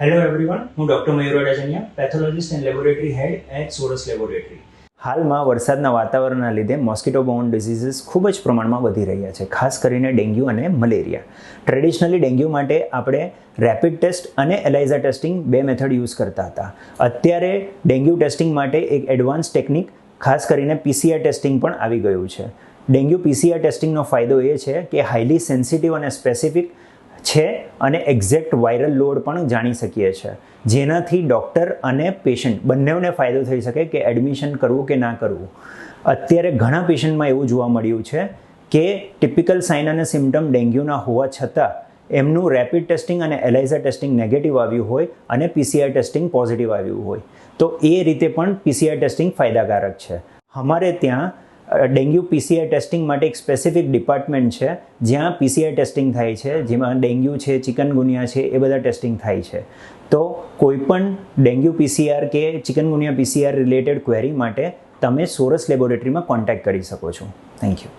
Hello everyone, હું doctor Mayur Adajania, pathologist and laboratory head at સોરસ laboratory. હાલમાં વરસાદના વાતાવરણના લીધે મોસ્કિટો બોર્ન ડિસીઝીસ ખૂબ જ પ્રમાણમાં વધી રહ્યા છે, ખાસ કરીને ડેન્ગ્યુ અને મલેરિયા. ટ્રેડિશનલી ડેન્ગ્યુ માટે આપણે રેપિડ ટેસ્ટ અને એલાઇઝા ટેસ્ટિંગ બે મેથડ યુઝ કરતા હતા. અત્યારે ડેન્ગ્યુ ટેસ્ટિંગ માટે એક એડવાન્સ ટેકનિક ખાસ કરીને પીસીઆર ટેસ્ટિંગ પણ આવી ગયું છે. ડેન્ગ્યુ પીસીઆર ટેસ્ટિંગનો ફાયદો એ છે કે હાઈલી સેન્સિટિવ અને સ્પેસિફિક છે અને એક્ઝેક્ટ વાયરલ લોડ પણ જાણી શકીએ છીએ, જેનાથી ડૉક્ટર અને પેશન્ટ બંનેને ફાયદો થઈ શકે કે એડમિશન કરવું કે ના કરવું. અત્યારે ઘણા પેશન્ટમાં એવું જોવા મળ્યું છે કે ટિપિકલ સાઇન અને સિમ્ટમ ડેન્ગ્યુના હોવા છતાં એમનું રેપિડ ટેસ્ટિંગ અને એલાઇઝા ટેસ્ટિંગ નેગેટિવ આવ્યું હોય અને પીસીઆર ટેસ્ટિંગ પોઝિટિવ આવ્યું હોય, તો એ રીતે પણ પીસીઆર ટેસ્ટિંગ ફાયદાકારક છે. અમારે ત્યાં ડેન્ગ્યુ પીસીઆર ટેસ્ટિંગ માટે એક સ્પેસિફિક ડિપાર્ટમેન્ટ છે જ્યાં પીસીઆર ટેસ્ટિંગ થાય છે, જેમાં ડેન્ગ્યુ છે, ચિકનગુનિયા છે, એ બધા ટેસ્ટિંગ થાય છે. તો કોઈપણ ડેન્ગ્યુ પીસીઆર કે ચિકનગુનિયા પીસીઆર રિલેટેડ ક્વેરી માટે તમે સોરસ લેબોરેટરીમાં કોન્ટેક્ટ કરી શકો છો. Thank you.